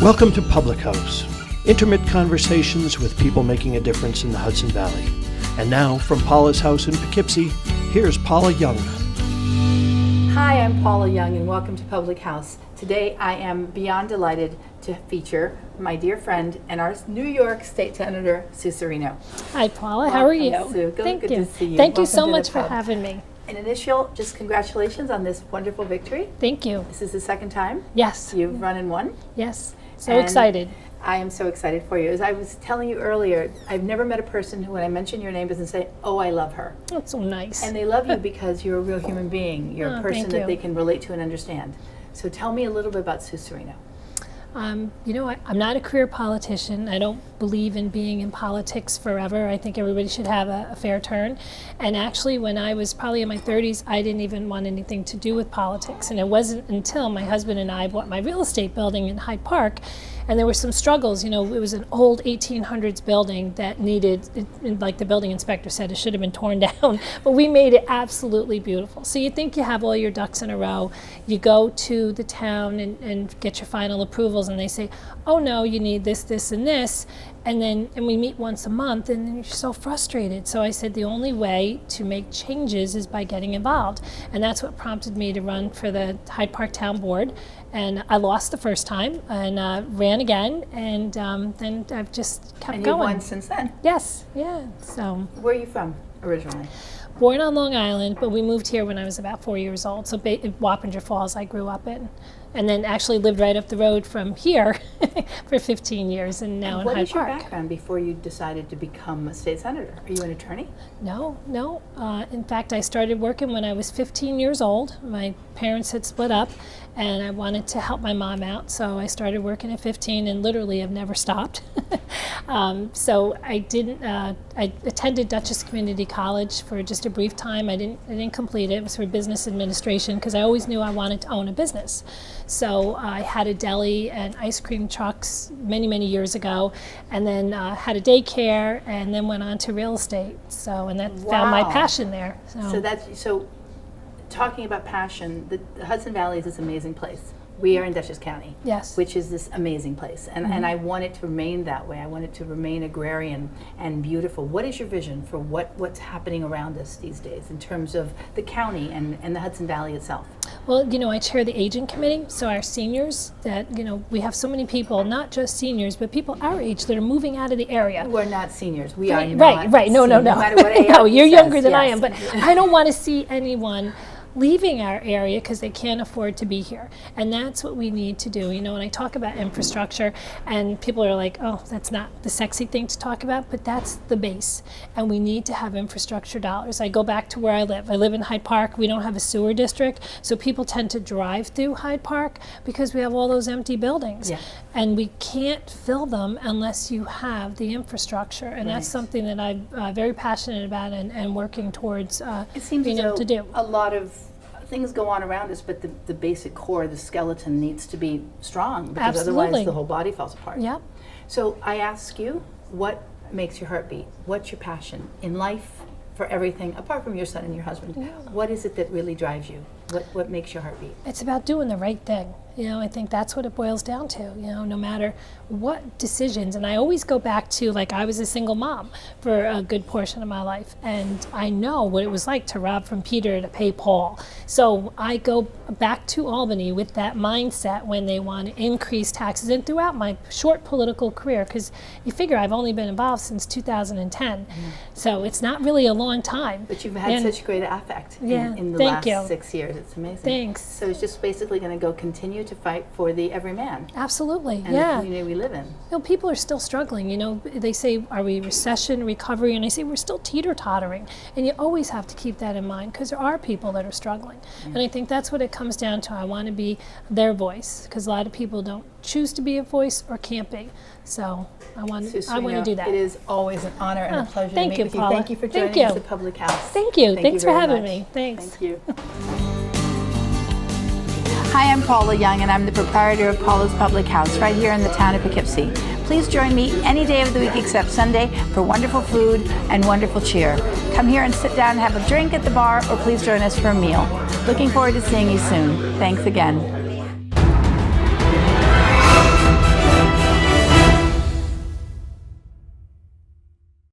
Welcome to Public House, intimate conversations with people making a difference in the Hudson Valley. And now, from Paula's house in Poughkeepsie, here's Paula Young. Hi, I'm Paula Young, and welcome to Public House. Today, I am beyond delighted to feature my dear friend and our New York State Senator, Sue Serino. Hi, Paula. How are you? Sue. Good to see you. Thank you so much for having me. An initial, just congratulations on this wonderful victory. Thank you. This is the second time Yes. you've run and won. Yes. So excited. I am so excited for you. As I was telling you earlier, I've never met a person who, when I mention your name, doesn't say, "Oh, I love her." That's so nice. And they love you because you're a real human being. You're a person that they can relate to and understand. So tell me a little bit about Sue Serino. I'm not a career politician. I don't believe in being in politics forever. I think everybody should have a fair turn. And actually, when I was probably in my 30s, I didn't even want anything to do with politics. And it wasn't until my husband and I bought my real estate building in Hyde Park, and there were some struggles. It was an old 1800s building that needed, like the building inspector said, it should have been torn down, but we made it absolutely beautiful. So you think you have all your ducks in a row. You go to the town and get your final approvals, and they say, oh no, you need this, this, and this. And we meet once a month, and then you're so frustrated. So I said the only way to make changes is by getting involved. And that's what prompted me to run for the Hyde Park Town Board. And I lost the first time and ran again, and then I've just kept and going. And you've won since then? Yes, yeah. So. Where are you from originally? Born on Long Island, but we moved here when I was about 4 years old. So Wappinger Falls I grew up in. And then actually lived right up the road from here for 15 years, and now in Hyde Park. What is your background before you decided to become a state senator? Are you an attorney? No. In fact, I started working when I was 15 years old. My parents had split up, and I wanted to help my mom out, so I started working at 15, and literally have never stopped. So I attended Dutchess Community College for just a brief time. I didn't complete it. It was for business administration because I always knew I wanted to own a business. So I had a deli and ice cream trucks many, many years ago, and then had a daycare, and then went on to real estate. So, and that found my passion there. So talking about passion, the Hudson Valley is this amazing place. We are in Dutchess County, yes, which is this amazing place, and I want it to remain that way. I want it to remain agrarian and beautiful. What is your vision for what's happening around us these days in terms of the county and the Hudson Valley itself? Well, I chair the aging committee, so our seniors that, we have so many people, not just seniors, but people our age that are moving out of the area. We're not seniors. We are not. Right. No. No matter what age No, you're younger says, than yes. I am, but I don't want to see anyone leaving our area because they can't afford to be here. And that's what we need to do. And I talk about infrastructure, and people are like, oh, that's not the sexy thing to talk about, but that's the base. And we need to have infrastructure dollars. I go back to where I live. I live in Hyde Park. We don't have a sewer district, so people tend to drive through Hyde Park because we have all those empty buildings. Yeah. And we can't fill them unless you have the infrastructure. And that's something that I'm very passionate about and working towards being able to do. A lot of things go on around us, but the basic core, the skeleton, needs to be strong because otherwise the whole body falls apart. Yep. So I ask you, what makes your heart beat? What's your passion in life for everything, apart from your son and your husband? Yeah. What is it that really drives you? What makes your heart beat? It's about doing the right thing. I think that's what it boils down to, no matter what decisions. And I always go back to, like, I was a single mom for a good portion of my life, and I know what it was like to rob from Peter to pay Paul. So I go back to Albany with that mindset when they want to increase taxes, and throughout my short political career, because you figure I've only been involved since 2010. So it's not really a long time. But you've had such great affect in the last 6 years. It's amazing. Thanks. So it's just basically going to go continue to fight for the everyman. Absolutely, and the community we live in. People are still struggling. They say, are we recession, recovery? And I say, we're still teeter-tottering. And you always have to keep that in mind because there are people that are struggling. And I think that's what it comes down to. I want to be their voice because a lot of people don't choose to be a voice or can't be. So I want to do that. It is always an honor and a pleasure to meet with you. Paula. Thank you for joining us at Public House. Thank you. Thanks for having me. Thanks. Thank you. Hi, I'm Paula Young, and I'm the proprietor of Paula's Public House right here in the town of Poughkeepsie. Please join me any day of the week except Sunday for wonderful food and wonderful cheer. Come here and sit down and have a drink at the bar, or please join us for a meal. Looking forward to seeing you soon. Thanks again.